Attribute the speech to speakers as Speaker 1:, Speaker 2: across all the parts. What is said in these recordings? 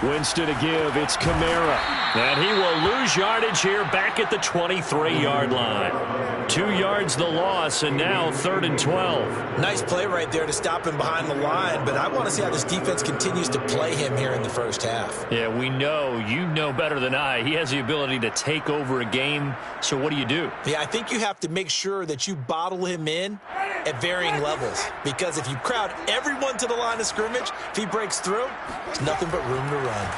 Speaker 1: Winston to give. It's Kamara. And he will lose yardage here back at the 23-yard line. 2 yards the loss, and now 3rd and 12.
Speaker 2: Nice play right there to stop him behind the line, but I want to see how this defense continues to play him here in the first half.
Speaker 1: Yeah, we know. You know better than I. He has the ability to take over a game, so what do you do?
Speaker 2: Yeah, I think you have to make sure that you bottle him in at varying levels, because if you crowd everyone to the line of scrimmage, if he breaks through, there's nothing but room to run.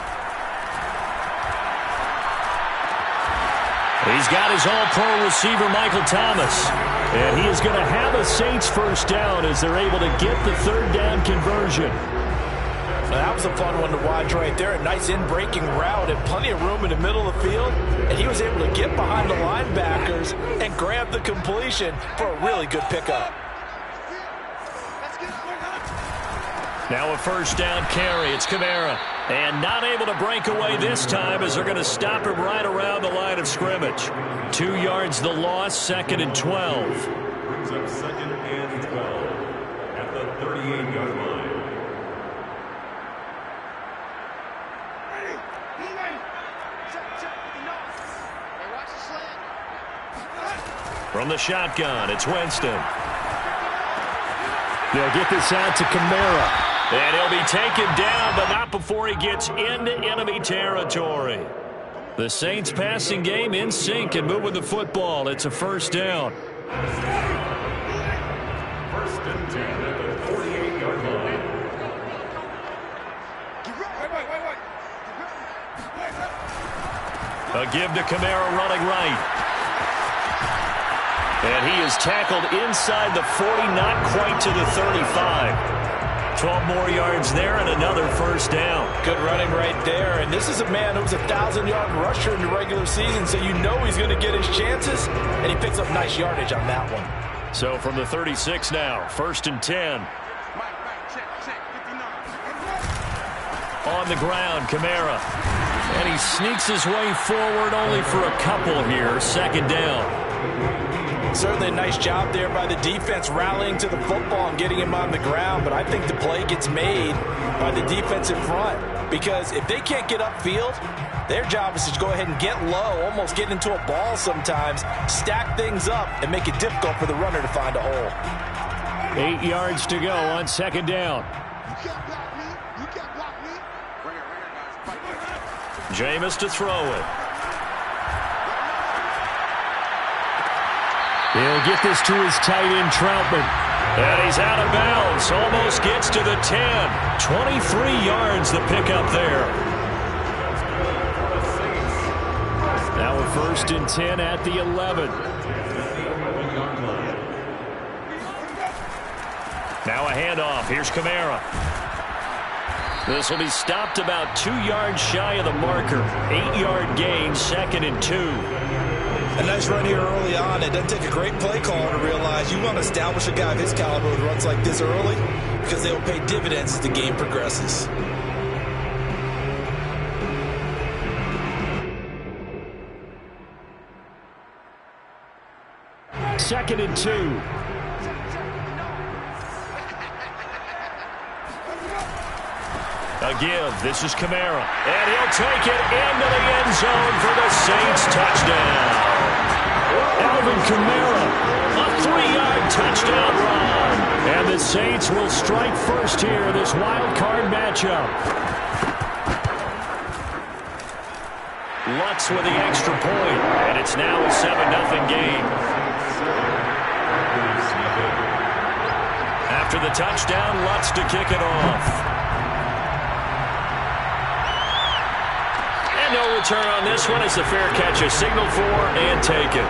Speaker 1: He's got his all-pro receiver, Michael Thomas. And he is going to have a Saints first down as they're able to get the 3rd down conversion.
Speaker 2: Now, that was a fun one to watch right there. A nice in-breaking route and plenty of room in the middle of the field. And he was able to get behind the linebackers and grab the completion for a really good pickup.
Speaker 1: Now a first down carry. It's Kamara. And not able to break away this time as they're going to stop him right around the line of scrimmage. 2 yards the loss, 2nd and 12.
Speaker 3: Brings up 2nd and 12 at the 38-yard line.
Speaker 1: From the shotgun, it's Winston. They'll get this out to Kamara. And he'll be taken down, but not before he gets into enemy territory. The Saints passing game in sync and moving the football. It's a first down.
Speaker 3: First and 10 at the 48-yard line.
Speaker 1: A give to Kamara running right. And he is tackled inside the 40, not quite to the 35. 12 more yards there and another first down.
Speaker 2: Good running right there. And this is a man who was a 1,000-yard rusher in the regular season, so you know he's going to get his chances. And he picks up nice yardage on that one.
Speaker 1: So from the 36 now, 1st and 10. On the ground, Kamara. And he sneaks his way forward only for a couple here. 2nd down.
Speaker 2: Certainly a nice job there by the defense rallying to the football and getting him on the ground, but I think the play gets made by the defense in front, because if they can't get upfield, their job is to go ahead and get low, almost get into a ball sometimes, stack things up, and make it difficult for the runner to find a hole.
Speaker 1: 8 yards to go on 2nd down. Jameis to throw it. He'll get this to his tight end, Troutman. And he's out of bounds. Almost gets to the 10. 23 yards the pickup there. Now a 1st and 10 at the 11. Now a handoff. Here's Kamara. This will be stopped about 2 yards shy of the marker. 8-yard gain, 2nd and 2.
Speaker 2: A nice run here early on. It doesn't take a great play caller to realize you want to establish a guy of his caliber who runs like this early, because they will pay dividends as the game progresses.
Speaker 1: Second and 2. A give. This is Kamara. And he'll take it into the end zone for the Saints touchdown. Alvin Kamara, a 3-yard touchdown run. And the Saints will strike first here in this wild card matchup. Lutz with the extra point, and it's now a 7-0 game. After the touchdown, Lutz to kick it off. No return on this one. It's a fair catch, a signal for and take it.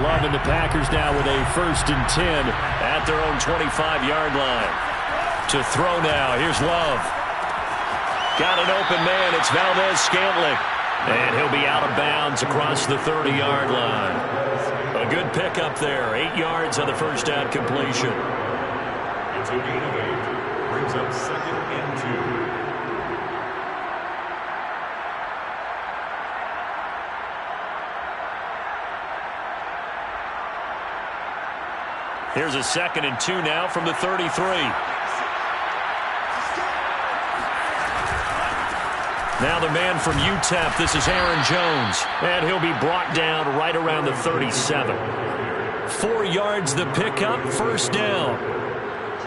Speaker 1: Loving the Packers now with a 1st and 10 at their own 25-yard line. To throw now. Here's Love. Got an open man. It's Valdez Scantling. And he'll be out of bounds across the 30-yard line. A A good pickup there. 8 yards on the first down completion.
Speaker 3: It's a gain of 8. Brings up 2nd and 2.
Speaker 1: Here's a 2nd and 2 now from the 33. Now the man from UTEP, this is Aaron Jones. And he'll be brought down right around the 37. 4 yards the pickup, first down.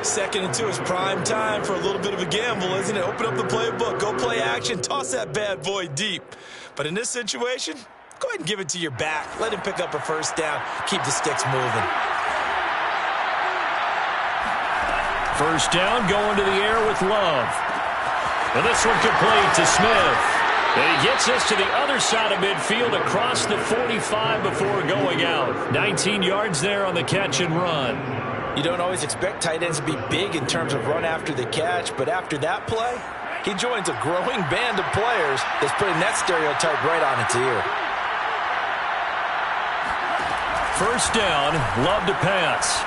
Speaker 2: 2nd and 2 is prime time for a little bit of a gamble, isn't it? Open up the playbook, go play action, toss that bad boy deep. But in this situation, go ahead and give it to your back. Let him pick up a first down, keep the sticks moving.
Speaker 1: First down, going to the air with Love. And this one complete to Smith. And he gets us to the other side of midfield across the 45 before going out. 19 yards there on the catch and run.
Speaker 2: You don't always expect tight ends to be big in terms of run after the catch, but after that play, he joins a growing band of players that's putting that stereotype right on its ear.
Speaker 1: First down, Love to pass.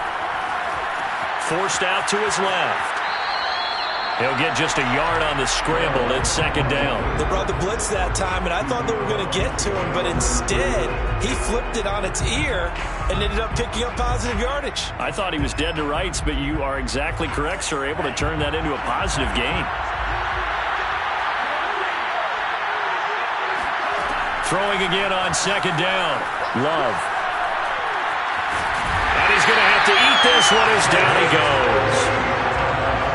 Speaker 1: Forced out to his left. He'll get just a yard on the scramble. It's 2nd down.
Speaker 2: They brought the blitz that time, and I thought they were going to get to him, but instead, he flipped it on its ear and ended up picking up positive yardage.
Speaker 1: I thought he was dead to rights, but you are exactly correct, sir. Able to turn that into a positive gain. Throwing again on 2nd down. Love. He's going to have to eat this one as down he goes.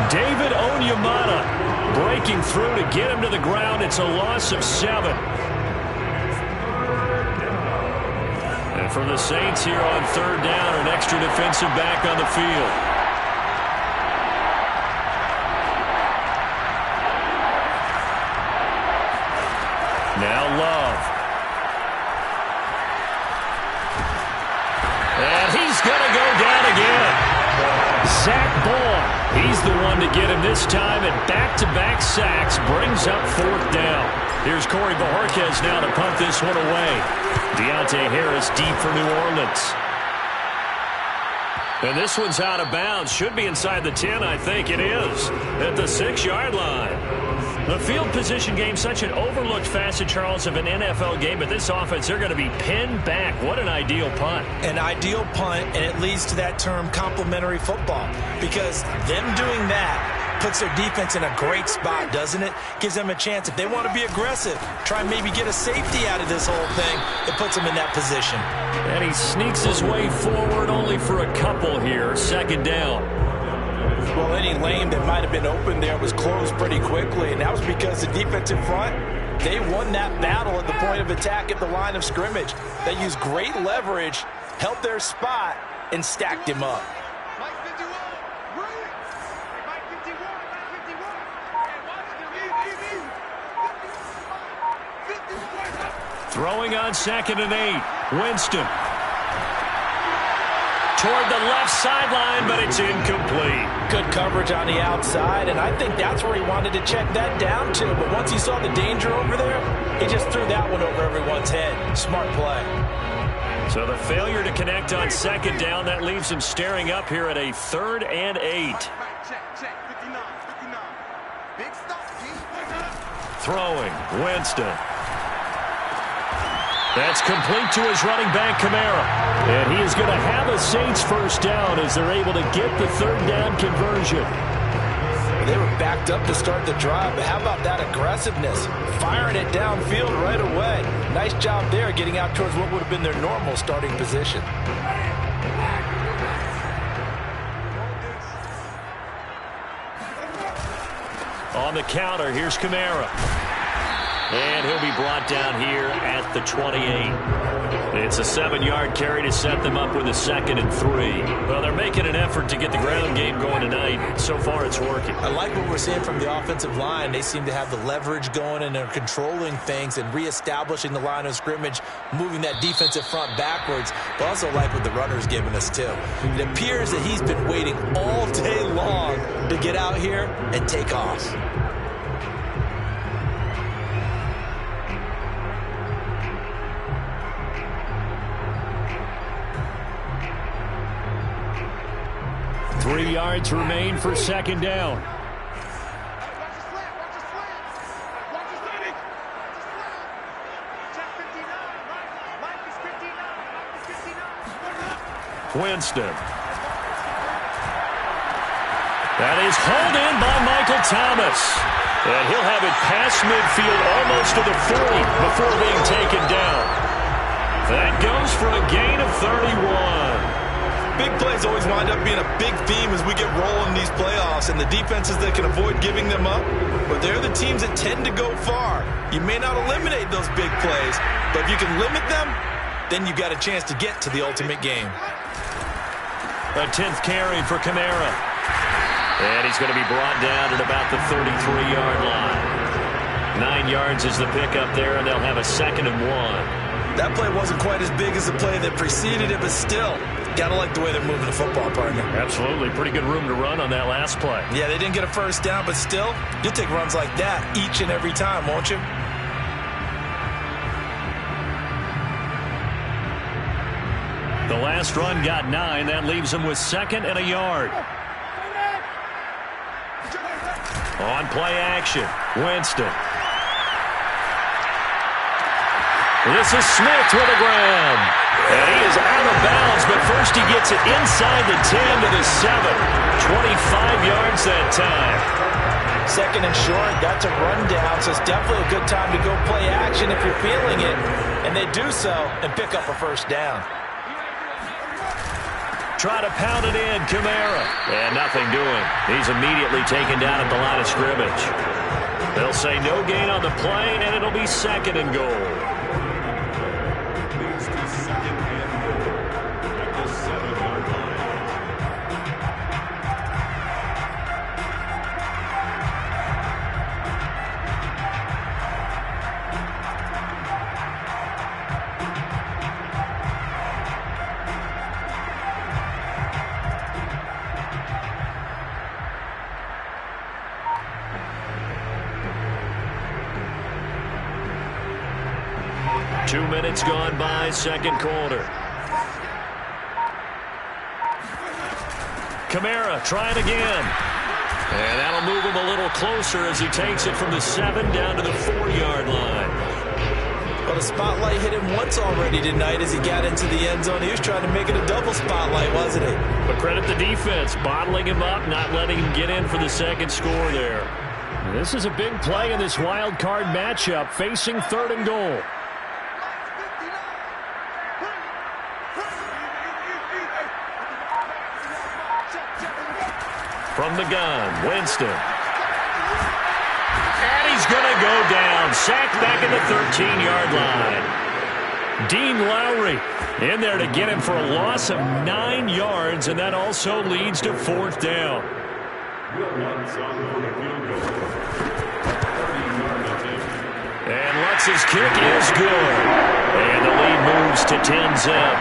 Speaker 1: David Onyemata breaking through to get him to the ground. It's a loss of 7. And for the Saints here on 3rd down, an extra defensive back on the field. Now Love. And he's going to go down again. Zach Ball, he's the one to get him this time, and back-to-back sacks brings up 4th down. Here's Corey Bojorquez now to punt this one away. Deontay Harris deep for New Orleans. And this one's out of bounds. Should be inside the 10, I think it is, at the 6-yard line. The field position game, such an overlooked facet, Charles, of an NFL game, but this offense, they're going to be pinned back. What an ideal punt.
Speaker 2: An ideal punt, and it leads to that term complementary football, because them doing that puts their defense in a great spot, doesn't it? Gives them a chance. If they want to be aggressive, try and maybe get a safety out of this whole thing, it puts them in that position.
Speaker 1: And he sneaks his way forward only for a couple here. 2nd down.
Speaker 2: Well, any lane that might have been open there was closed pretty quickly, and that was because the defensive front, they won that battle at the point of attack at the line of scrimmage. They used great leverage, held their spot, and stacked him up.
Speaker 1: Throwing on 2nd and 8. Winston. Toward the left sideline, but it's incomplete.
Speaker 2: Good coverage on the outside, and I think that's where he wanted to check that down to. But once he saw the danger over there, he just threw that one over everyone's head. Smart play.
Speaker 1: So the failure to connect on 2nd down, that leaves him staring up here at a 3rd and 8. Throwing, Winston. That's complete to his running back, Kamara. And he is going to have a Saints first down as they're able to get the 3rd down conversion.
Speaker 2: They were backed up to start the drive, but how about that aggressiveness? Firing it downfield right away. Nice job there getting out towards what would have been their normal starting position.
Speaker 1: On the counter, here's Kamara. And he'll be brought down here at the 28. It's a 7-yard carry to set them up with a 2nd and 3. Well, they're making an effort to get the ground game going tonight. So far, it's working.
Speaker 2: I like what we're seeing from the offensive line. They seem to have the leverage going, and they're controlling things and reestablishing the line of scrimmage, moving that defensive front backwards. But also like what the runner's giving us, too. It appears that he's been waiting all day long to get out here and take off.
Speaker 1: 3 yards remain for second down. Winston. That is hauled in by Michael Thomas. And he'll have it past midfield almost to the 40 before being taken down. That goes for a gain of 31.
Speaker 2: Big plays always wind up being a big theme as we get rolling in these playoffs, and the defenses that can avoid giving them up, but they're the teams that tend to go far. You may not eliminate those big plays, but if you can limit them, then you've got a chance to get to the ultimate game.
Speaker 1: A 10th carry for Kamara. And he's going to be brought down at about the 33-yard line. 9 yards is the pickup there, and they'll have a 2nd and 1.
Speaker 2: That play wasn't quite as big as the play that preceded it, but still, got to like the way they're moving the football, partner.
Speaker 1: Absolutely. Pretty good room to run on that last play.
Speaker 2: Yeah, they didn't get a first down, but still, you'll take runs like that each and every time, won't you?
Speaker 1: The last run got 9. That leaves them with 2nd and a yard. On play action, Winston. This is Smith with a grab. And he is out of bounds, but first he gets it inside the 10 to the 7. 25 yards that time.
Speaker 2: 2nd and short, that's a rundown, so it's definitely a good time to go play action if you're feeling it. And they do so and pick up a first down.
Speaker 1: Try to pound it in, Kamara. And nothing doing. He's immediately taken down at the line of scrimmage. They'll say no gain on the play, and it'll be 2nd and goal.
Speaker 3: Leads to 2nd and goal at the 7-yard line.
Speaker 1: Two minutes gone by, second quarter. Kamara trying again. And that'll move him a little closer as he takes it from the 7 down to the 4-yard line.
Speaker 2: Well, the spotlight hit him once already tonight as he got into the end zone. He was trying to make it a double spotlight, wasn't he?
Speaker 1: But credit the defense, bottling him up, not letting him get in for the second score there. This is a big play in this wild card matchup, facing 3rd and goal. From the gun, Winston. And he's going to go down. Sacked back at the 13-yard line. Dean Lowry in there to get him for a loss of 9 yards, and that also leads to 4th down. And Lutz's kick is good. And the lead moves to 10-zip.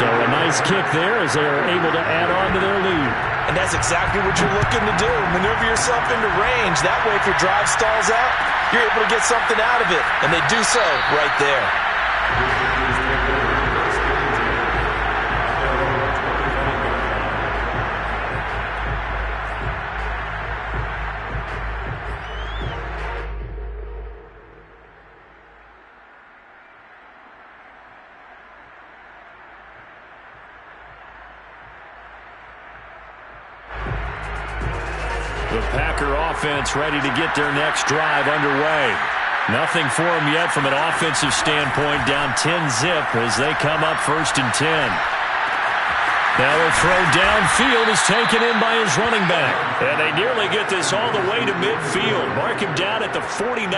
Speaker 1: So a nice kick there as they are able to add on to their lead.
Speaker 2: And that's exactly what you're looking to do. Maneuver yourself into range. That way, if your drive stalls out, you're able to get something out of it. And they do so right there.
Speaker 1: The Packer offense ready to get their next drive underway. Nothing for them yet from an offensive standpoint, down 10-zip as they come up 1st and 10. Now a throw downfield is taken in by his running back. And they nearly get this all the way to midfield. Mark him down at the 49.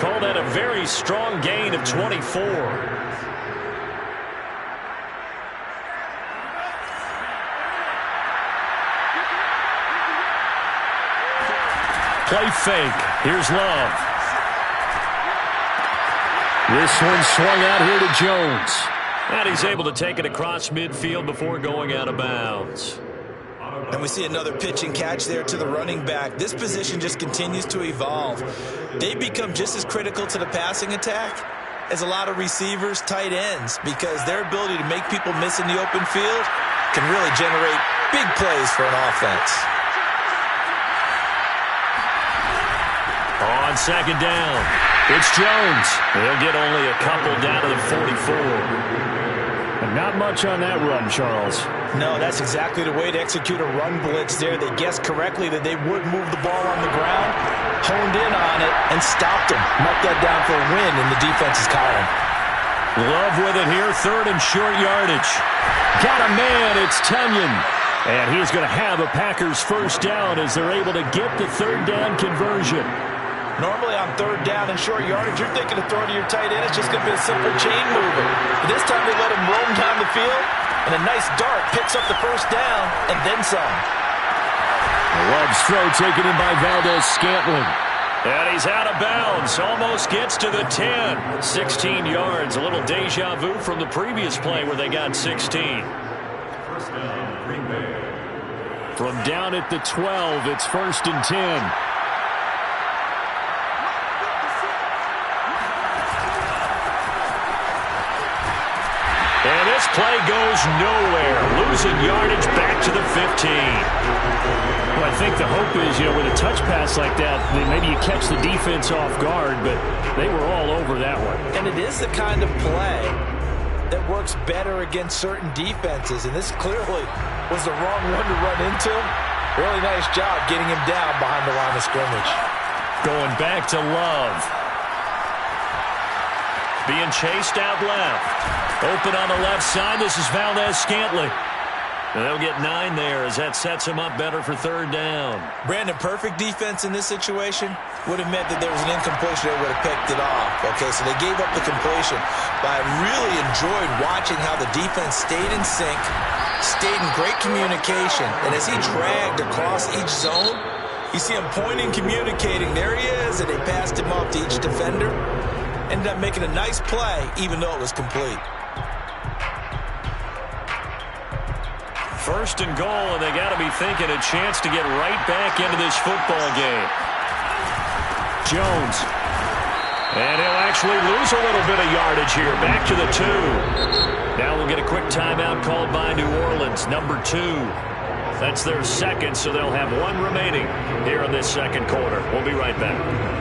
Speaker 1: Call that a very strong gain of 24. Play fake. Here's Love. This one swung out here to Jones. And he's able to take it across midfield before going out of bounds.
Speaker 2: And we see another pitch and catch there to the running back. This position just continues to evolve. They become just as critical to the passing attack as a lot of receivers, tight ends, because their ability to make people miss in the open field can really generate big plays for an offense.
Speaker 1: On second down, it's Jones. He'll get only a couple down to the 44. And not much on that run, Charles.
Speaker 2: No, that's exactly the way to execute a run blitz there. They guessed correctly that they would move the ball on the ground, honed in on it, and stopped him. Marked that down for a win in the defense's column.
Speaker 1: Love with it here, third and short yardage. Got a man, it's Tonyan. And he's going to have a Packers first down as they're able to get the third down conversion.
Speaker 2: Normally on third down and short yardage, you're thinking of throwing to your tight end. It's just going to be a simple chain mover. But this time they let him roam down the field, and a nice dart picks up the first down and then some.
Speaker 1: Love's throw taken in by Valdes-Scantling. And he's out of bounds. Almost gets to the 10. 16 yards. A little deja vu from the previous play where they got 16.
Speaker 3: First down, Green Bay.
Speaker 1: From down at the 12, it's first and 10. And this play goes nowhere. Losing yardage back to the 15. Well, I think the hope is, with a touch pass like that, maybe you catch the defense off guard, but they were all over that one.
Speaker 2: And it is the kind of play that works better against certain defenses, and this clearly was the wrong one to run into. Really nice job getting him down behind the line of scrimmage.
Speaker 1: Going back to Love. Being chased out left. Open on the left side. This is Valdes-Scantling. And they'll get 9 there as that sets him up better for third down.
Speaker 2: Brandon, perfect defense in this situation would have meant that there was an incompletion. They would have picked it off. Okay, so they gave up the completion. But I really enjoyed watching how the defense stayed in sync, stayed in great communication. And as he dragged across each zone, you see him pointing, communicating. There he is, and they passed him off to each defender. Ended up making a nice play, even though it was complete.
Speaker 1: First and goal, and they got to be thinking a chance to get right back into this football game. Jones. And he'll actually lose a little bit of yardage here. Back to the 2. Now we'll get a quick timeout called by New Orleans, number 2. That's their second, so they'll have 1 remaining here in this second quarter. We'll be right back.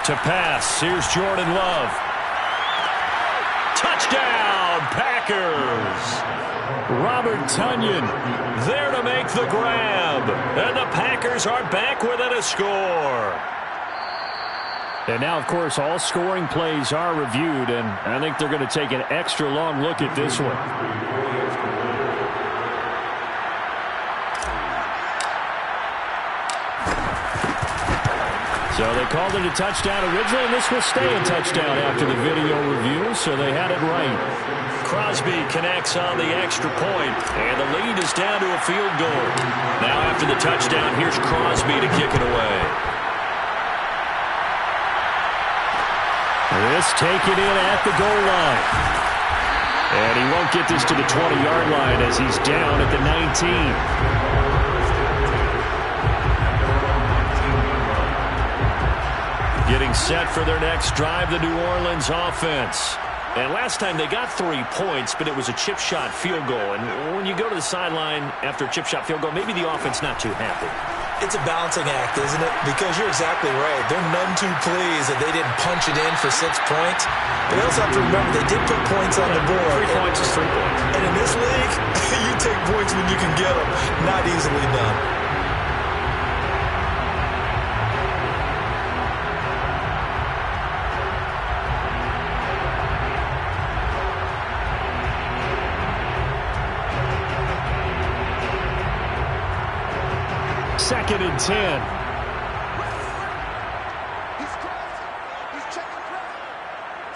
Speaker 1: To pass, here's Jordan Love. Touchdown, Packers! Robert Tonyan there to make the grab. And the Packers are back within a score. And now, of course, all scoring plays are reviewed, and I think they're going to take an extra long look at this one. So they called it a touchdown originally, and this will stay a touchdown after the video review, so they had it right. Crosby connects on the extra point, and the lead is down to a field goal. Now after the touchdown, here's Crosby to kick it away. This taken in at the goal line. And he won't get this to the 20-yard line as he's down at the 19. Getting set for their next drive, the New Orleans offense. And last time they got 3 points, but it was a chip shot field goal. And when you go to the sideline after a chip shot field goal, maybe the offense not too happy.
Speaker 2: It's a balancing act, isn't it? Because you're exactly right. They're none too pleased that they didn't punch it in for 6 points. But they also have to remember they did put points on the board.
Speaker 1: 3 points is 3 points.
Speaker 2: And in this league, you take points when you can get them. Not easily done.
Speaker 1: Second and 10.
Speaker 4: He's checking crowd.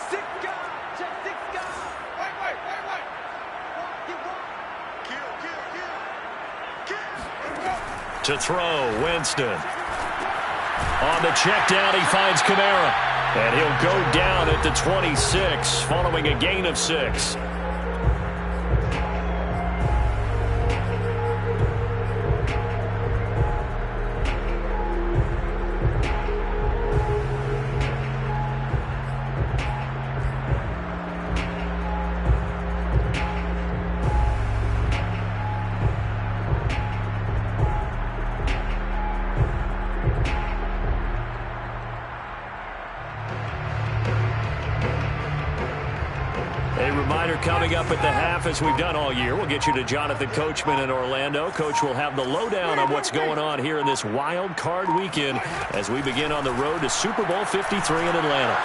Speaker 4: 6 guys. Check 6 guys. Wait. Kill.
Speaker 1: To throw, Winston. On the check down, he finds Kamara. And he'll go down at the 26, following a gain of 6. A reminder coming up at the half, as we've done all year. We'll get you to Jonathan Coachman in Orlando. Coach will have the lowdown on what's going on here in this wild card weekend as we begin on the road to Super Bowl 53 in Atlanta.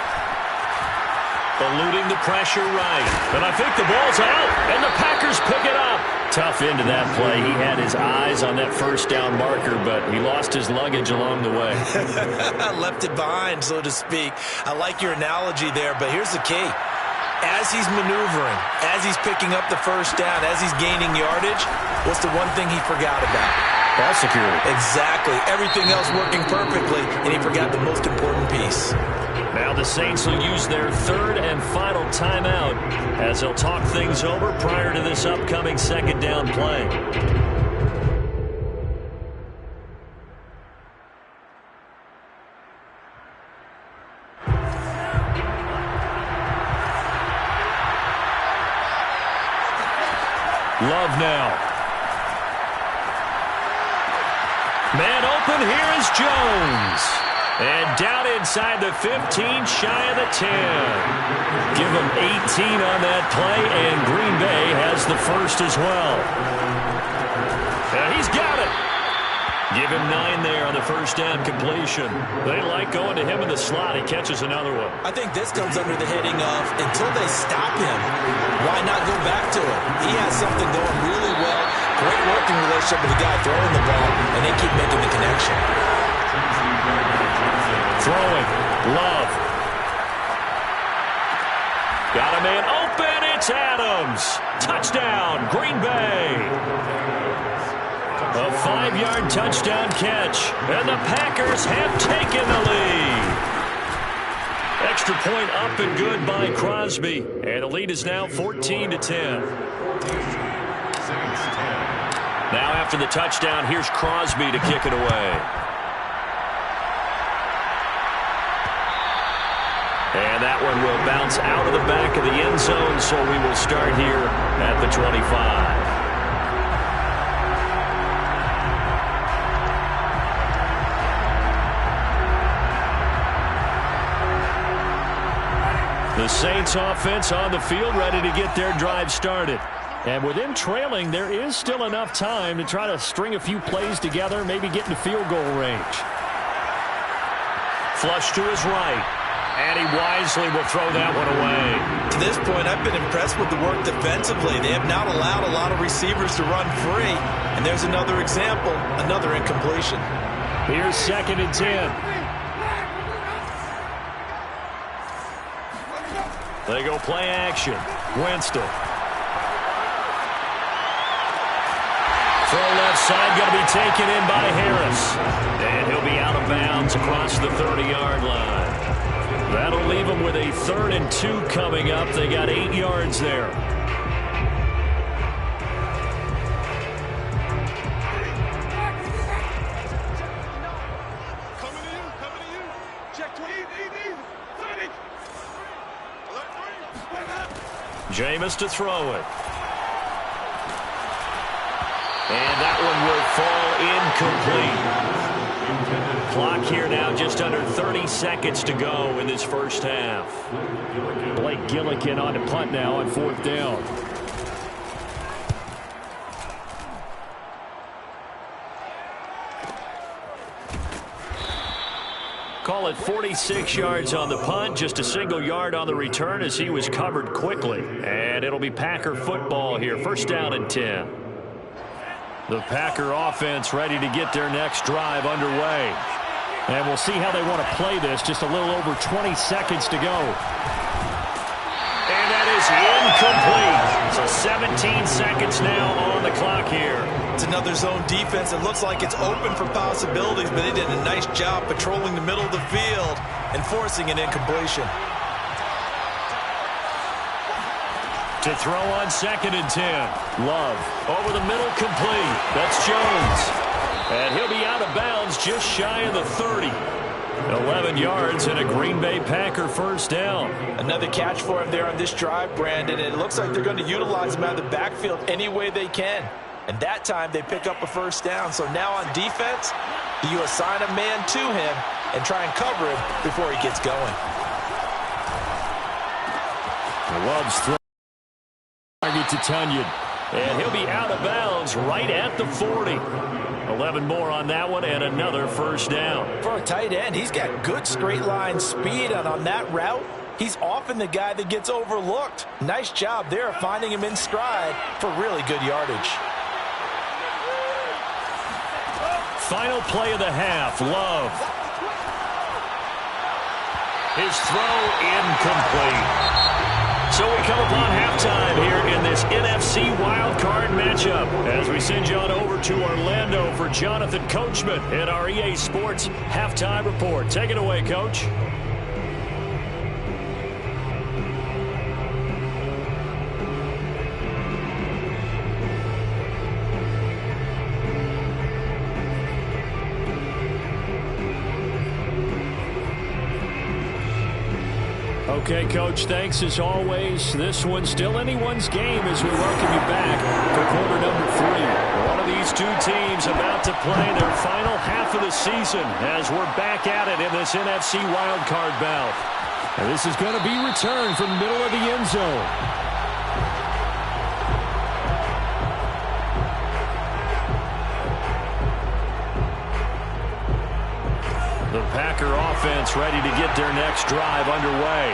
Speaker 1: Eluding the pressure right. And I think the ball's out, and the Packers pick it up. Tough end to that play. He had his eyes on that first down marker, but he lost his luggage along the way.
Speaker 2: Left it behind, so to speak. I like your analogy there, but here's the key. As he's maneuvering, as he's picking up the first down, as he's gaining yardage, what's the one thing he forgot about?
Speaker 1: Ball security.
Speaker 2: Exactly. Everything else working perfectly, and he forgot the most important piece.
Speaker 1: Now the Saints will use their third and final timeout as they'll talk things over prior to this upcoming second down play. Love now. Man open, here is Jones. And down inside the 15, shy of the 10. Give him 18 on that play, and Green Bay has the first as well. And he's got it. Give him 9 there on the first down completion. They like going to him in the slot. He catches another one.
Speaker 2: I think this comes under the heading of, until they stop him, why not go back to it? He has something going really well. Great working relationship with the guy throwing the ball, and they keep making the connection.
Speaker 1: Throwing. Love. Got a man open. It's Adams. Touchdown, Green Bay. A 5-yard touchdown catch, and the Packers have taken the lead. Extra point up and good by Crosby, and the lead is now 14-10. Now after the touchdown, here's Crosby to kick it away. And that one will bounce out of the back of the end zone, so we will start here at the 25. The Saints offense on the field, ready to get their drive started. And with them trailing, there is still enough time to try to string a few plays together, maybe get into field goal range. Flush to his right. And he wisely will throw that one away.
Speaker 2: To this point, I've been impressed with the work defensively. They have not allowed a lot of receivers to run free. And there's another example, another incompletion.
Speaker 1: Here's 2nd and 10. They go play action. Winston. Throw left side, going to be taken in by Harris. And he'll be out of bounds across the 30-yard line. That'll leave them with a 3rd and 2 coming up. They got 8 yards there.
Speaker 3: Coming to you. Check 20.
Speaker 1: Jameis to throw it. And that one will fall incomplete. Clock here now just under 30 seconds to go in this first half. Blake Gillikin on to punt now on 4th down. Call it 46 yards on the punt, just a single yard on the return as he was covered quickly. And it'll be Packer football here, 1st down and 10. The Packer offense ready to get their next drive underway. And we'll see how they want to play this, just a little over 20 seconds to go. And that is incomplete. So 17 seconds now on the clock here.
Speaker 2: It's another zone defense. It looks like it's open for possibilities, but they did a nice job patrolling the middle of the field and forcing an incompletion.
Speaker 1: To throw on 2nd and 10. Love over the middle, complete. That's Jones. And he'll be out of bounds just shy of the 30. 11 yards and a Green Bay Packer 1st down.
Speaker 2: Another catch for him there on this drive, Brandon. And it looks like they're going to utilize him out of the backfield any way they can. And that time they pick up a 1st down. So now on defense, you assign a man to him and try and cover him before he gets going.
Speaker 1: Love's throw. target to Tunyon. And he'll be out of bounds right at the 40. 11 more on that one and another first down.
Speaker 2: For a tight end, he's got good straight line speed, and on that route, he's often the guy that gets overlooked. Nice job there finding him in stride for really good yardage.
Speaker 1: Final play of the half, Love. His throw incomplete. So we come upon halftime here in this NFC wildcard matchup as we send you on over to Orlando for Jonathan Coachman at our EA Sports Halftime Report. Take it away, Coach. Okay, Coach, thanks as always. This one's still anyone's game as we welcome you back for quarter number 3. One of these two teams about to play their final half of the season as we're back at it in this NFC wildcard bout. And this is going to be returned from the middle of the end zone. The Packer offense ready to get their next drive underway.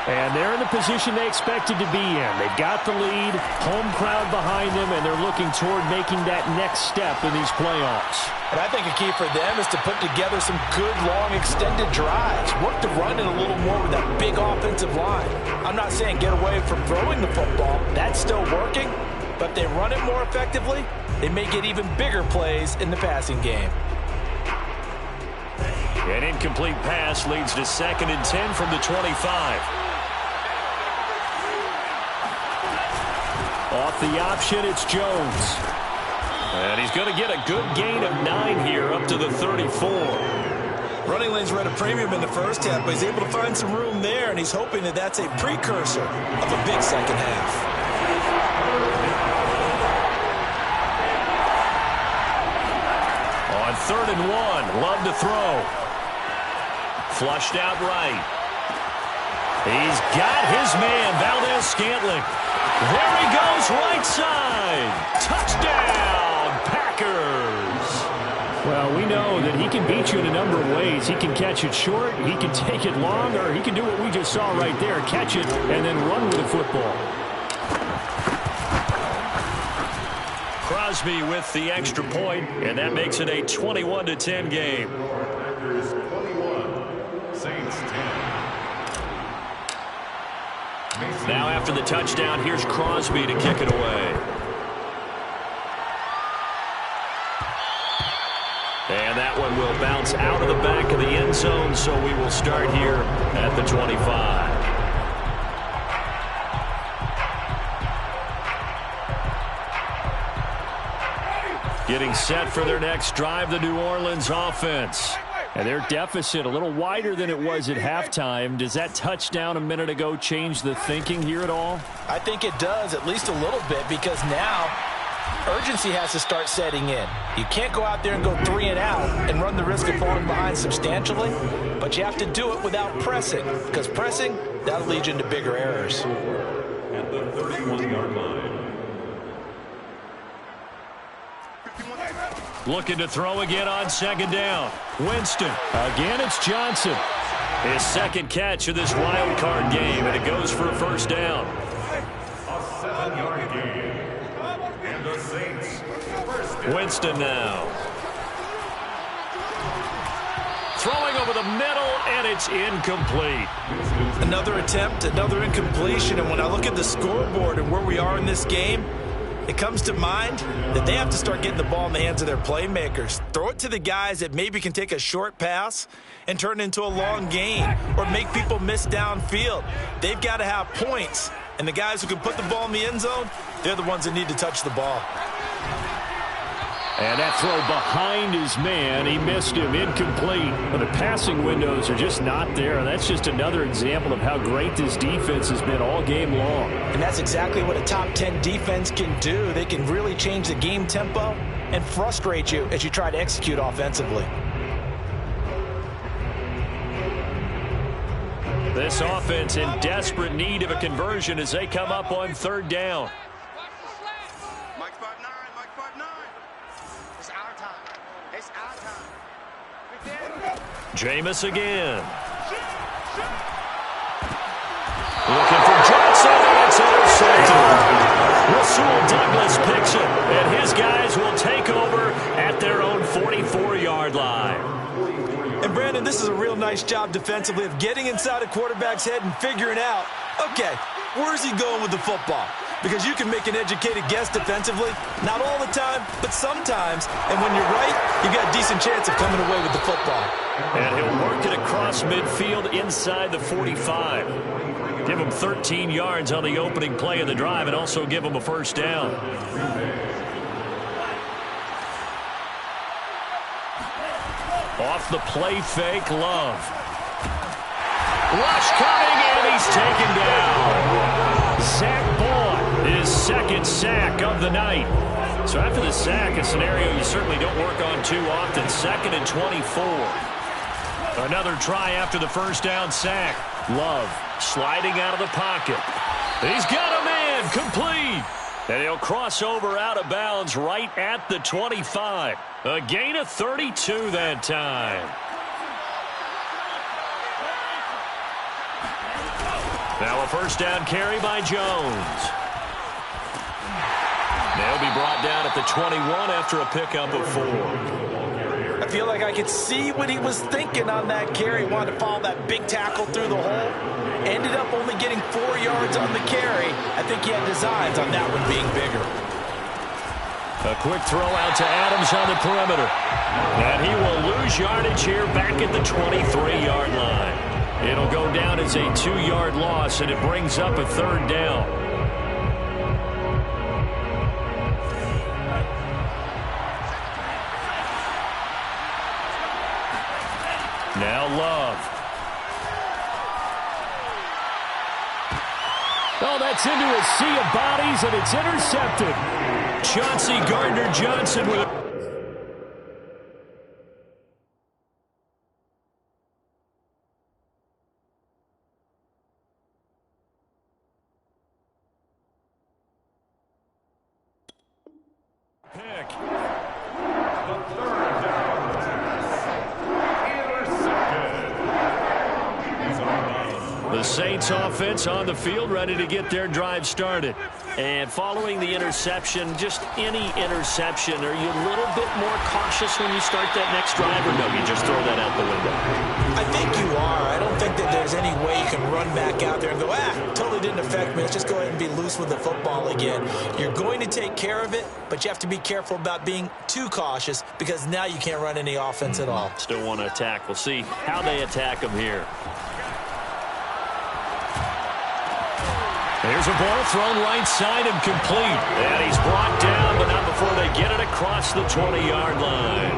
Speaker 1: And they're in the position they expected to be in. They've got the lead, home crowd behind them, and they're looking toward making that next step in these playoffs.
Speaker 2: And I think a key for them is to put together some good, long, extended drives. Work the run in a little more with that big offensive line. I'm not saying get away from throwing the football. That's still working. But if they run it more effectively, they may get even bigger plays in the passing game.
Speaker 1: An incomplete pass leads to 2nd and 10 from the 25. Off the option, it's Jones. And he's going to get a good gain of 9 here up to the 34.
Speaker 2: Running lanes were at a premium in the first half, but he's able to find some room there, and he's hoping that that's a precursor of a big second half.
Speaker 1: On 3rd and 1, Love to throw. Flushed out right. He's got his man, Valdez-Scantling. There he goes, right side. Touchdown, Packers. Well, we know that he can beat you in a number of ways. He can catch it short, he can take it long, or he can do what we just saw right there, catch it and then run with the football. Crosby with the extra point, and that makes it a 21-10 game.
Speaker 3: Packers 21, Saints 10.
Speaker 1: Now after the touchdown, here's Crosby to kick it away. And that one will bounce out of the back of the end zone, so we will start here at the 25. Getting set for their next drive, the New Orleans offense. And their deficit a little wider than it was at halftime. Does that touchdown a minute ago change the thinking here at all?
Speaker 2: I think it does, at least a little bit, because now urgency has to start setting in. You can't go out there and go 3 and out and run the risk of falling behind substantially, but you have to do it without pressing, because pressing, that'll lead you into bigger errors.
Speaker 3: At the 31-yard line.
Speaker 1: Looking to throw again on 2nd down. Winston. Again, it's Johnson. His 2nd catch of this wild card game, and it goes for a first down.
Speaker 3: A 7-yard gain. And the Saints first down.
Speaker 1: Winston now. Throwing over the middle, and it's incomplete.
Speaker 2: Another attempt, another incompletion, and when I look at the scoreboard and where we are in this game, it comes to mind that they have to start getting the ball in the hands of their playmakers. Throw it to the guys that maybe can take a short pass and turn it into a long gain or make people miss downfield. They've got to have points, and the guys who can put the ball in the end zone, they're the ones that need to touch the ball.
Speaker 1: And that throw behind his man, he missed him, incomplete. But the passing windows are just not there. That's just another example of how great this defense has been all game long.
Speaker 2: And that's exactly what a top 10 defense can do. They can really change the game tempo and frustrate you as you try to execute offensively.
Speaker 1: This offense in desperate need of a conversion as they come up on 3rd down. Jameis again. Looking for Johnson, and it's intercepted. Rasul Douglas picks it, and his guys will take over at their own 44-yard line.
Speaker 2: And, Brandon, this is a real nice job defensively of getting inside a quarterback's head and figuring out, okay, where's he going with the football? Because you can make an educated guess defensively, not all the time, but sometimes. And when you're right, you've got a decent chance of coming away with the football.
Speaker 1: And he'll work it across midfield inside the 45. Give him 13 yards on the opening play of the drive and also give him a first down. Off the play fake, Love. Rush coming, and he's taken down. Zach Ball, his second sack of the night. So after the sack, a scenario you certainly don't work on too often. 2nd and 24. Another try after the first down sack. Love sliding out of the pocket. He's got a man, complete. And he'll cross over out of bounds right at the 25. A gain of 32 that time. Now a first down carry by Jones. They'll be brought down at the 21 after a pickup of 4.
Speaker 2: I feel like I could see what he was thinking on that carry. Wanted to follow that big tackle through the hole. Ended up only getting 4 yards on the carry. I think he had designs on that one being bigger.
Speaker 1: A quick throw out to Adams on the perimeter. And he will lose yardage here back at the 23-yard line. It'll go down as a 2-yard loss, and it brings up a third down. Now Love. Oh, that's into a sea of bodies, and it's intercepted. Chauncey Gardner-Johnson with it. The Saints offense on the field, ready to get their drive started. And following the interception, just any interception, are you a little bit more cautious when you start that next drive, or no, you just throw that out the window?
Speaker 2: I think you are. I don't think that there's any way you can run back out there and go, totally didn't affect me. Let's just go ahead and be loose with the football again. You're going to take care of it, but you have to be careful about being too cautious because now you can't run any offense at all.
Speaker 1: Still want to attack. We'll see how they attack them here. Here's a ball thrown right side and complete. And he's brought down, but not before they get it across the 20-yard line.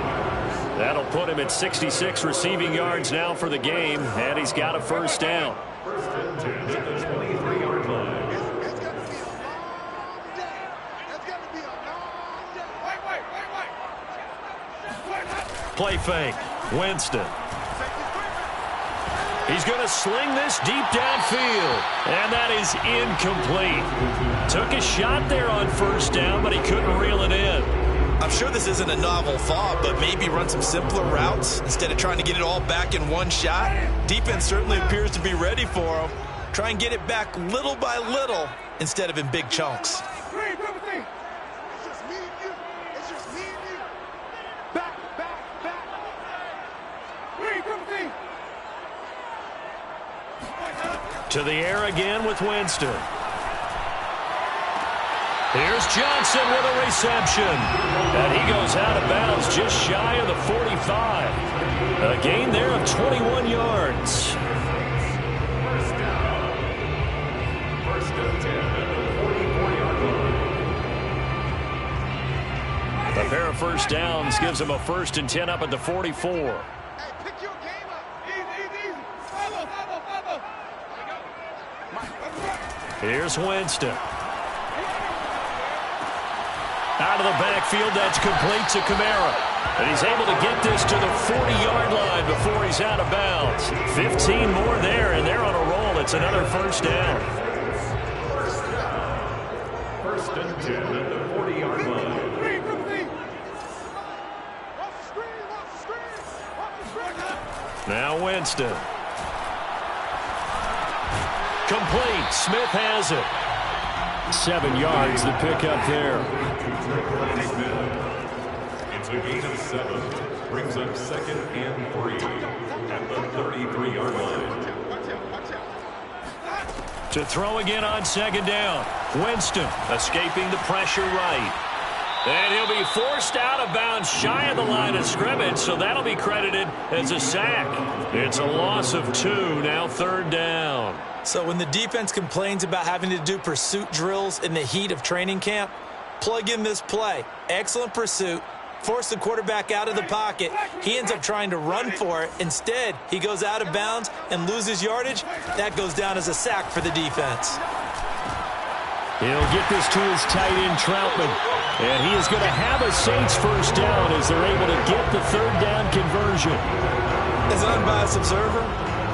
Speaker 1: That'll put him at 66 receiving yards now for the game, and he's got a first down.
Speaker 3: First and 10 at the 23-yard line.
Speaker 4: It's going to be a long day. It's going to be a long day. Wait.
Speaker 1: Play fake. Winston. He's going to sling this deep downfield, and that is incomplete. Took a shot there on first down, but he couldn't reel it in.
Speaker 2: I'm sure this isn't a novel thought, but maybe run some simpler routes instead of trying to get it all back in one shot. Defense certainly appears to be ready for him. Try and get it back little by little instead of in big chunks.
Speaker 4: It's just me and you. It's just me and you. Back.
Speaker 1: To the air again with Winston. Here's Johnson with a reception. And he goes out of bounds just shy of the 45. A gain there of 21 yards.
Speaker 3: First and 10 at the 44-yard line.
Speaker 1: A pair of first downs gives him a 1st and 10 up at the 44.
Speaker 4: Hey, pick your game up. Easy. Follow.
Speaker 1: Here's Winston. Out of the backfield, that's complete to Kamara. And he's able to get this to the 40-yard line before he's out of bounds. 15 more there, and they're on a roll. It's another first down.
Speaker 3: First and 10 at the 40-yard line.
Speaker 1: Now Winston. Complete. Smith has it. 7 yards to pick up there.
Speaker 3: It's a gain of 7. Brings up 2nd and 3 at the 33-yard line.
Speaker 1: To throw again on 2nd down. Winston escaping the pressure right. And he'll be forced out of bounds shy of the line of scrimmage, so that'll be credited as a sack. It's a loss of 2, now 3rd down.
Speaker 2: So when the defense complains about having to do pursuit drills in the heat of training camp, plug in this play. Excellent pursuit. Force the quarterback out of the pocket. He ends up trying to run for it. Instead, he goes out of bounds and loses yardage. That goes down as a sack for the defense.
Speaker 1: He'll get this to his tight end, Troutman. And he is going to have a Saints first down as they're able to get the 3rd down conversion.
Speaker 2: As an unbiased observer,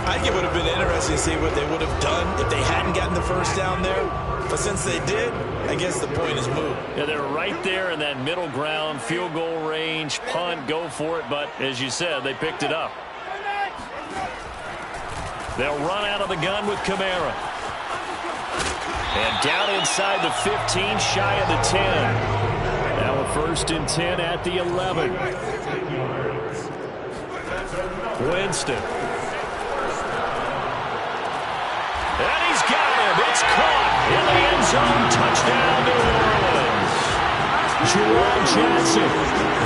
Speaker 2: I think it would have been interesting to see what they would have done if they hadn't gotten the first down there. But since they did, I guess the point is moot.
Speaker 1: Yeah, they're right there in that middle ground, field goal range, punt, go for it. But as you said, they picked it up. They'll run out of the gun with Kamara. And down inside the 15, shy of the 10. Now a 1st and 10 at the 11. Winston. And he's got him. It's caught in the end zone. Touchdown, New Orleans. Jerome Johnson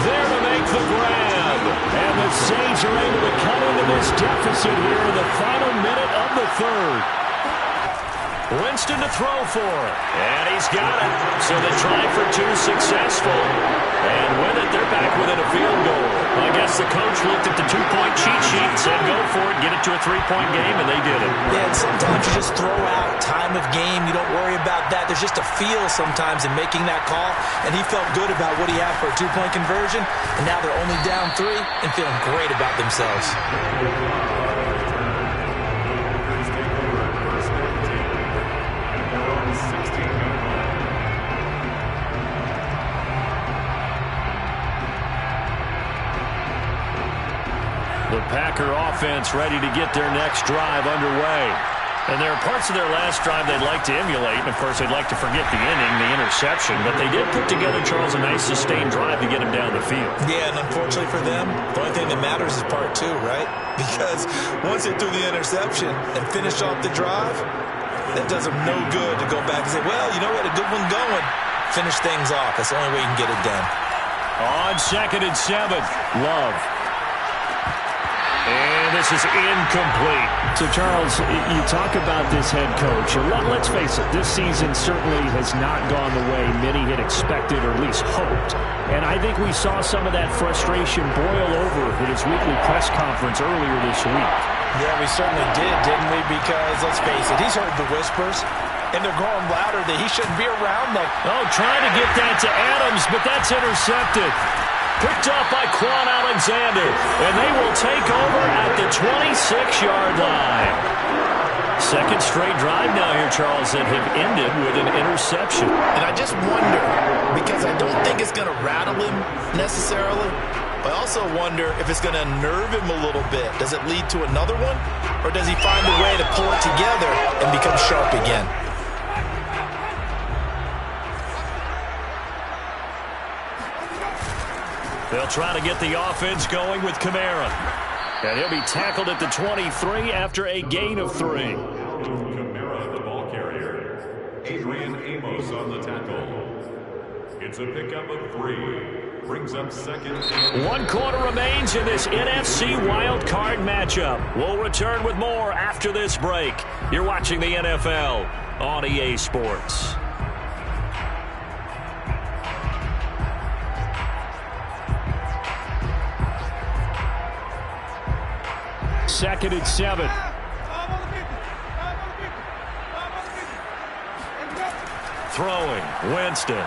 Speaker 1: there to make the grab. And the Saints are able to cut into this deficit here in the final minute of the 3rd. Winston to throw for. And he's got it. So they try for 2 successful. And with it, they're back within a field goal. I guess the coach looked at the 2-point cheat sheet and said, go for it, get it to a 3-point game, and they did it.
Speaker 2: Yeah, and sometimes you just throw out time of game. You don't worry about that. There's just a feel sometimes in making that call. And he felt good about what he had for a 2-point conversion. And now they're only down 3 and feeling great about themselves.
Speaker 1: The Packer offense ready to get their next drive underway. And there are parts of their last drive they'd like to emulate, and of course they'd like to forget the inning, the interception, but they did put together, Charles, a nice sustained drive to get him down the field.
Speaker 2: Yeah, and unfortunately for them, the only thing that matters is part 2, right? Because once they threw the interception and finished off the drive, that does them no good to go back and say, well, you know what, a good one going. Finish things off. That's the only way you can get it done.
Speaker 1: On 2nd and 7, Love. And this is incomplete.
Speaker 5: So, Charles, you talk about this head coach. Let's face it, this season certainly has not gone the way many had expected or at least hoped. And I think we saw some of that frustration boil over in his weekly press conference earlier this week.
Speaker 2: Yeah, we certainly did, didn't we? Because, let's face it, he's heard the whispers, and they're growing louder that he shouldn't be around them.
Speaker 1: Oh, trying to get that to Adams, but that's intercepted. Picked up by Quan Alexander, and they will take over at the 26-yard line. 2nd straight drive now here, Charles, that have ended with an interception.
Speaker 6: And I just wonder, because I don't think it's going to rattle him necessarily, but I also wonder if it's going to unnerve him a little bit. Does it lead to another one, or does he find a way to pull it together and become sharp again?
Speaker 1: They'll try to get the offense going with Kamara. And he'll be tackled at the 23 after a gain of 3.
Speaker 3: Kamara, the ball carrier. Adrian Amos on the tackle. It's a pickup of 3. Brings up 2nd.
Speaker 1: 1 quarter remains in this NFC Wild Card matchup. We'll return with more after this break. You're watching the NFL on EA Sports. Second and 7. Throwing, Winston.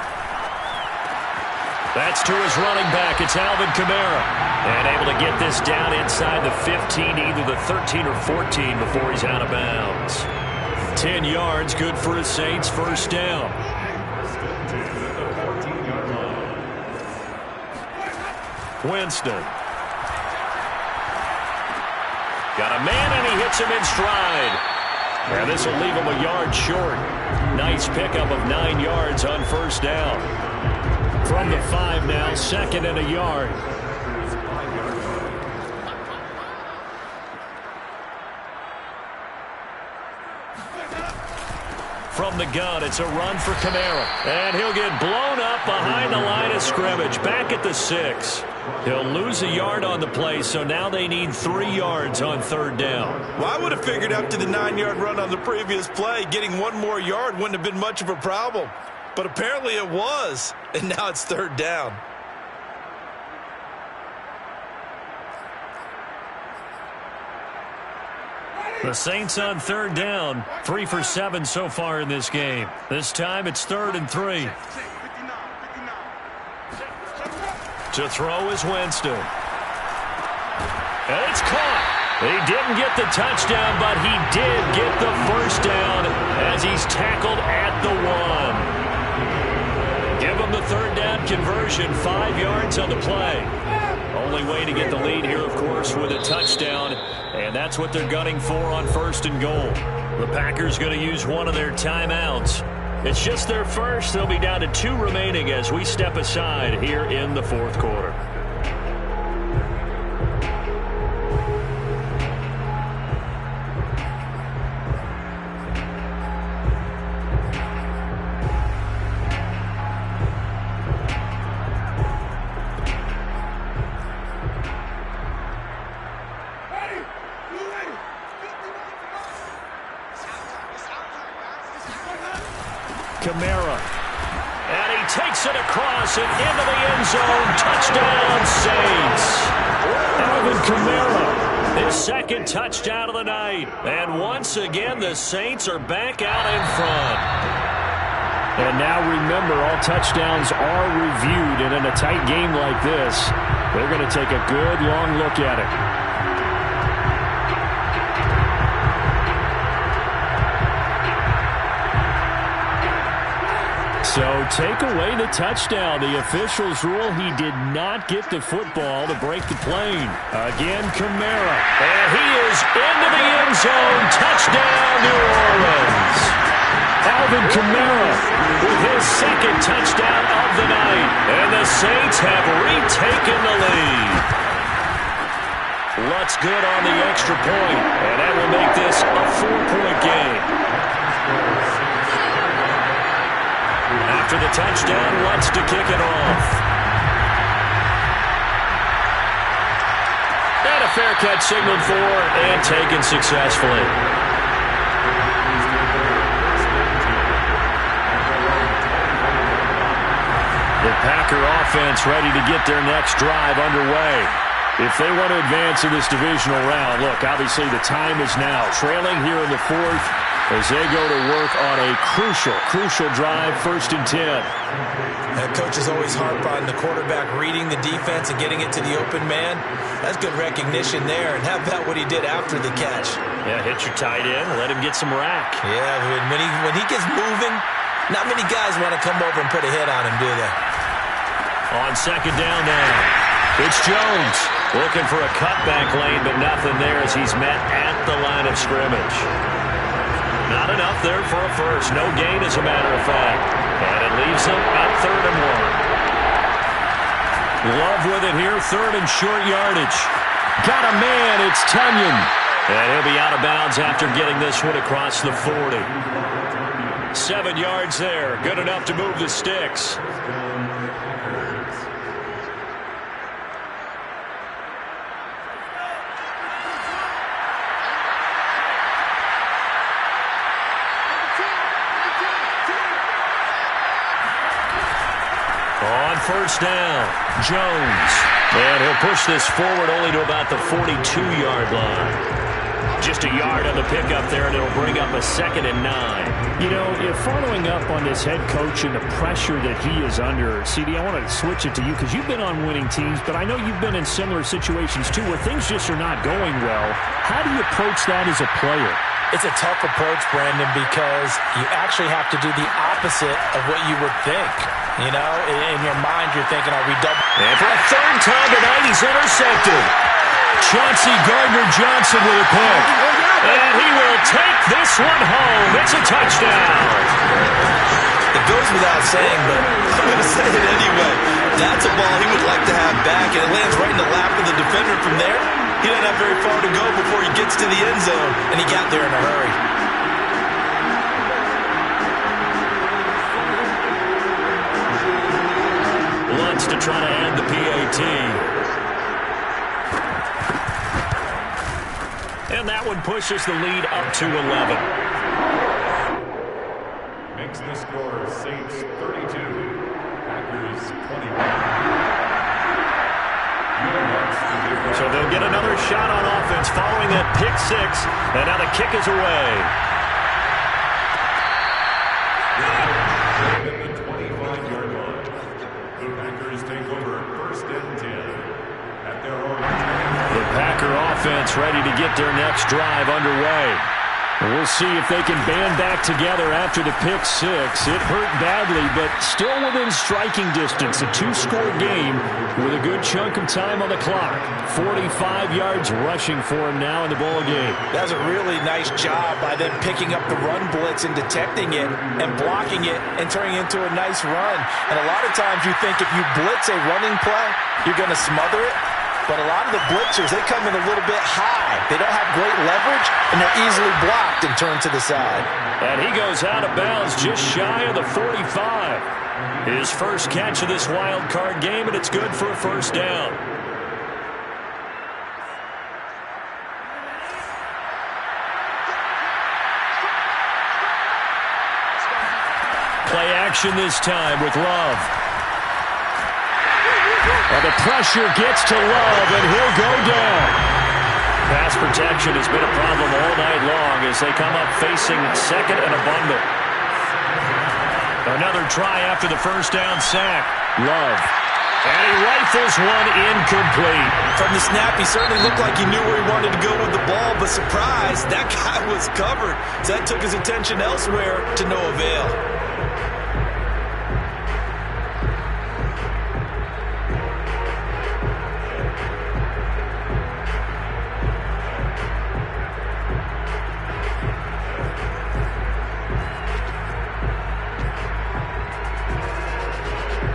Speaker 1: That's to his running back. It's Alvin Kamara. And able to get this down inside the 15, either the 13 or 14 before he's out of bounds. 10 yards, good for his Saints first down. Winston. Got a man, and he hits him in stride. And this will leave him a yard short. Nice pickup of 9 yards on first down. From the 5 now, 2nd and a yard. From the gun, it's a run for Kamara. And he'll get blown up behind the line of scrimmage. Back at the 6. He'll lose a yard on the play, so now they need 3 yards on 3rd down.
Speaker 6: Well, I would have figured after the 9-yard run on the previous play, getting 1 more yard wouldn't have been much of a problem. But apparently it was, and now it's 3rd down.
Speaker 1: The Saints on 3rd down, 3 for 7 so far in this game. This time it's 3rd and 3. To throw is Winston. And it's caught. He didn't get the touchdown, but he did get the first down as he's tackled at the 1. Give him the 3rd down conversion, 5 yards on the play. Only way to get the lead here, of course, with a touchdown, and that's what they're gunning for on 1st and goal. The Packers going to use one of their timeouts. It's just their first. They'll be down to 2 remaining as we step aside here in the 4th quarter. Kamara. And he takes it across and into the end zone. Touchdown, Saints. Alvin Kamara, his 2nd touchdown of the night. And once again, the Saints are back out in front.
Speaker 5: And now remember, all touchdowns are reviewed. And in a tight game like this, they're going to take a good long look at it. So take away the touchdown. The officials rule he did not get the football to break the plane. Again, Kamara.
Speaker 1: And he is into the end zone. Touchdown, New Orleans.
Speaker 5: Alvin Kamara
Speaker 1: with his 2nd touchdown of the night. And the Saints have retaken the lead. Looks good on the extra point. And that will make this a 4-point game. After the touchdown, wants to kick it off. And a fair catch signaled for and taken successfully. The Packer offense ready to get their next drive underway. If they want to advance in this divisional round, look, obviously the time is now. Trailing here in the 4th as they go to work on a crucial drive, 1st and 10.
Speaker 6: That coach is always harp on the quarterback reading the defense and getting it to the open man. That's good recognition there. And how about what he did after the catch?
Speaker 1: Yeah, hit your tight end, let him get some rack.
Speaker 6: Yeah, when he gets moving, not many guys want to come over and put a hit on him, do they?
Speaker 1: On 2nd down now, it's Jones looking for a cutback lane, but nothing there as he's met at the line of scrimmage. Not enough there for a first. No gain, as a matter of fact. And it leaves them at 3rd and 1. Love with it here, 3rd and short yardage. Got a man, it's Tunyon. And he'll be out of bounds after getting this one across the 40. 7 yards there, good enough to move the sticks. On 1st down, Jones. And he'll push this forward only to about the 42-yard line. Just a yard on the pickup there, and it'll bring up a 2nd and 9.
Speaker 5: You know, if following up on this head coach and the pressure that he is under, CD, I want to switch it to you because you've been on winning teams, but I know you've been in similar situations too where things just are not going well. How do you approach that as a player?
Speaker 2: It's a tough approach, Brandon, because you actually have to do the opposite of what you would think. You know, in your mind, you're thinking, are we double?
Speaker 1: And for a 3rd time tonight, he's intercepted. Chauncey Gardner-Johnson with a pick. And he will take this one home. It's a touchdown.
Speaker 6: It goes without saying, but I'm going to say it anyway. That's a ball he would like to have back, and it lands right in the lap of the defender from there. He doesn't have very far to go before he gets to the end zone, and he got there in a hurry.
Speaker 1: Lutz to try to add the PAT. And that one pushes the lead up to 11.
Speaker 3: Makes the score Saints 32, Packers 21.
Speaker 1: So they'll get another shot on offense following that pick six. And now the kick is away.
Speaker 3: At the 25-yard line, the Packers take over 1st and 10 at their own.
Speaker 1: The Packer offense ready to get their next drive underway. We'll see if they can band back together after the pick six. It hurt badly, but still within striking distance. A two-score game with a good chunk of time on the clock. 45 yards rushing for him now in the ball game.
Speaker 2: That was a really nice job by them picking up the run blitz and detecting it and blocking it and turning it into a nice run. And a lot of times you think if you blitz a running play, you're going to smother it. But a lot of the blitzers, they come in a little bit high. They don't have great leverage, and they're easily blocked and turned to the side.
Speaker 1: And he goes out of bounds just shy of the 45. His first catch of this wild card game, and it's good for a first down. Play action this time with Love. And the pressure gets to Love, and he'll go down. Pass protection has been a problem all night long as they come up facing second and a bundle. Another try after the first down sack. Love. And he rifles one incomplete.
Speaker 6: From the snap, he certainly looked like he knew where he wanted to go with the ball, but surprise, that guy was covered. So that took his attention elsewhere to no avail.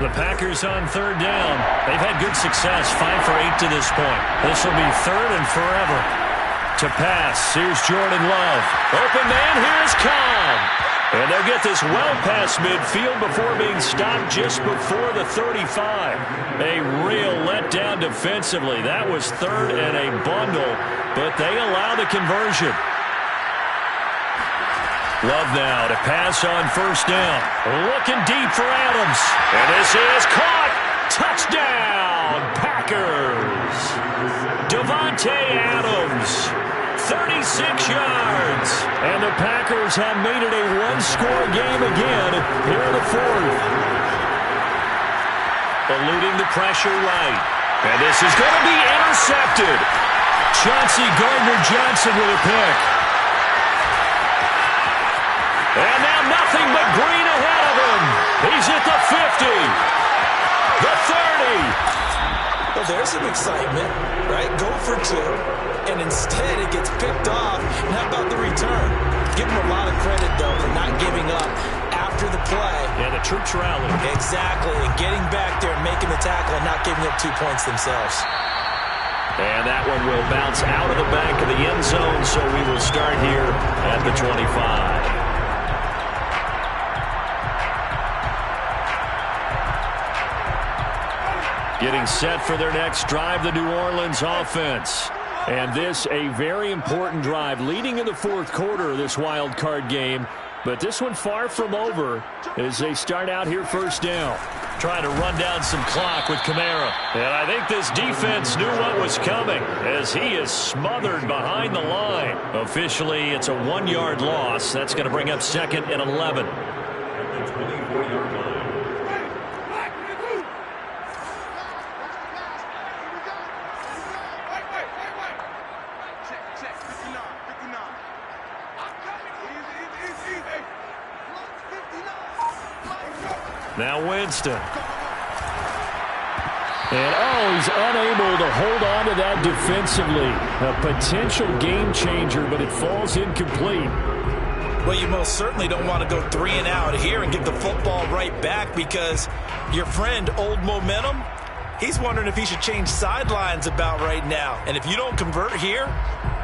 Speaker 1: The Packers on third down. They've had good success, 5 for 8 to this point. This will be third and forever. To pass, here's Jordan Love. Open man, here's Cobb. And they'll get this well past midfield before being stopped just before the 35. A real letdown defensively. That was third and a bundle, but they allow the conversion. Love now to pass on first down. Looking deep for Adams. And this is caught. Touchdown, Packers. Davante Adams, 36 yards. And the Packers have made it a one-score game again here in the fourth. Eluding the pressure right. And this is going to be intercepted. Chauncey Gardner-Johnson with a pick. And now nothing but green ahead of him. He's at the 50, the 30.
Speaker 2: Well, there's some excitement, right? Go for two, and instead it gets picked off. And how about the return? Give him a lot of credit, though, for not giving up after the play.
Speaker 1: Yeah, the troops rally.
Speaker 2: Exactly, and getting back there and making the tackle and not giving up 2 points themselves.
Speaker 1: And that one will bounce out of the back of the end zone, so we will start here at the 25. Getting set for their next drive, the New Orleans offense. And this, a very important drive leading in the fourth quarter of this wild card game. But this one far from over as they start out here first down. Trying to run down some clock with Kamara. And I think this defense knew what was coming as he is smothered behind the line. Officially, it's a 1-yard loss. That's going to bring up second and 11.
Speaker 3: At the 24-yard line.
Speaker 1: Now Winston.
Speaker 5: And, oh, he's unable to hold on to that defensively. A potential game changer, but it falls incomplete.
Speaker 6: Well, you most certainly don't want to go 3 and out here and give the football right back, because your friend, Old Momentum, he's wondering if he should change sidelines about right now. And if you don't convert here,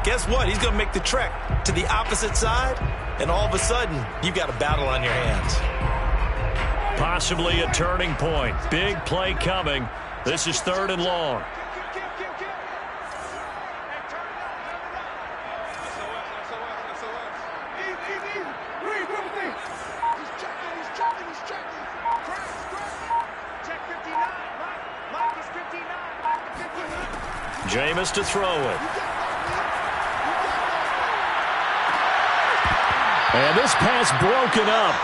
Speaker 6: guess what? He's going to make the trek to the opposite side, and all of a sudden, you've got a battle on your hands.
Speaker 1: Possibly a turning point. Big play coming. This is 3rd and long. Jameis to throw it.
Speaker 5: And this pass broken up.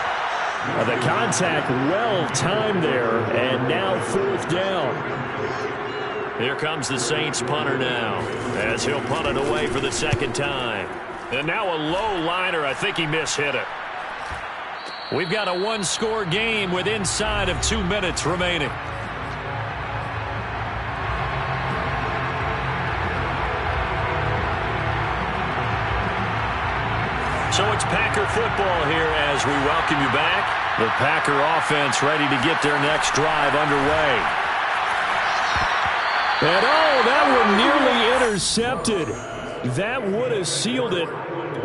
Speaker 5: The contact well timed there, and now 4th down.
Speaker 1: Here comes the Saints punter now, as he'll punt it away for the 2nd time. And now a low liner. I think he mishit it. We've got a 1-score game with inside of 2 minutes remaining. So it's Packer football here as we welcome you back. The Packer offense ready to get their next drive underway.
Speaker 5: And oh, that one nearly intercepted. That would have sealed it.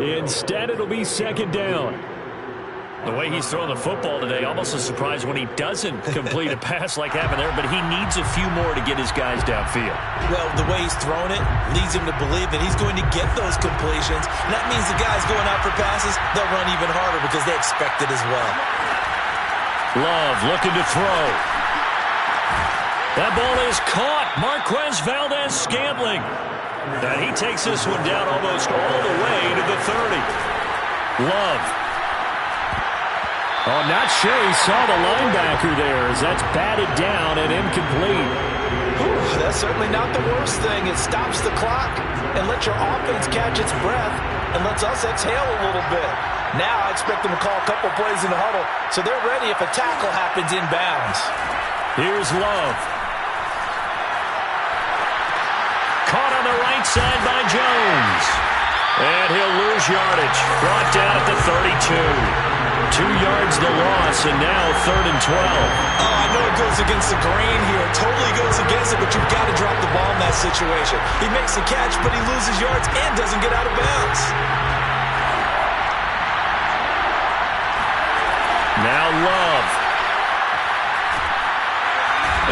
Speaker 5: Instead, it'll be 2nd down.
Speaker 1: The way he's throwing the football today, almost a surprise when he doesn't complete a pass like happened there, but he needs a few more to get his guys downfield.
Speaker 6: Well, the way he's thrown it leads him to believe that he's going to get those completions. And that means the guys going out for passes, they'll run even harder because they expect it as well.
Speaker 1: Love looking to throw. That ball is caught. Marquez Valdes-Scantling. And he takes this one down almost all the way to the 30. Love.
Speaker 5: Oh, not sure he saw the linebacker there, as that's batted down and incomplete.
Speaker 6: Whew, that's certainly not the worst thing. It stops the clock and lets your offense catch its breath and lets us exhale a little bit. Now I expect them to call a couple plays in the huddle, so they're ready if a tackle happens inbounds.
Speaker 1: Here's Love. Caught on the right side by Jones. And he'll lose yardage. Brought down at the 32. 2 yards the loss, and now 3rd and 12.
Speaker 6: Oh, I know it goes against the grain here. It totally goes against it, but you've got to drop the ball in that situation. He makes the catch, but he loses yards and doesn't get out of bounds.
Speaker 1: Now Love.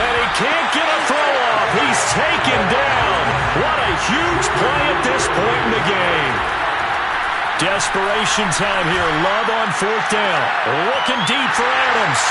Speaker 1: And he can't get a throw off. He's taken down. What a huge play at this point in the game. Desperation time here. Love on 4th down. Looking deep for Adams.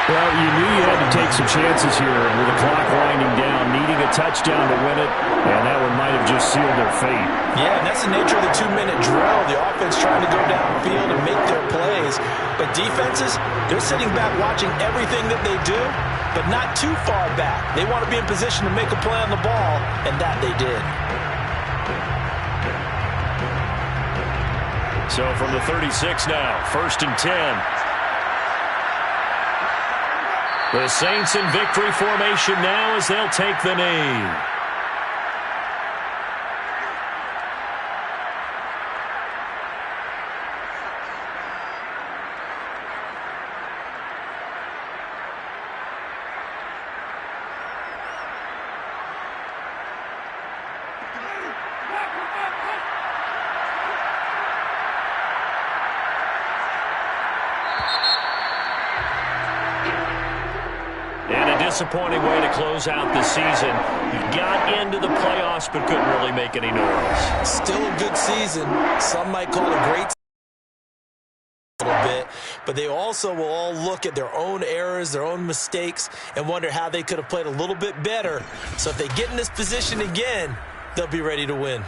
Speaker 5: Well, you knew you had to take some chances here with the clock winding down, needing a touchdown to win it, and that one might have just sealed their fate.
Speaker 6: Yeah, and that's the nature of the 2-minute drill. The offense trying to go downfield and make their plays. But defenses, they're sitting back watching everything that they do, but not too far back. They want to be in position to make a play on the ball, and that they did.
Speaker 1: So from the 36 now, 1st and 10. The Saints in victory formation now as they'll take the knee. Disappointing way to close out the season. He got into the playoffs but couldn't really make any noise.
Speaker 6: Still a good season. Some might call it great a little bit, but they also will all look at their own errors, their own mistakes, and wonder how they could have played a little bit better. So if they get in this position again, they'll be ready to win.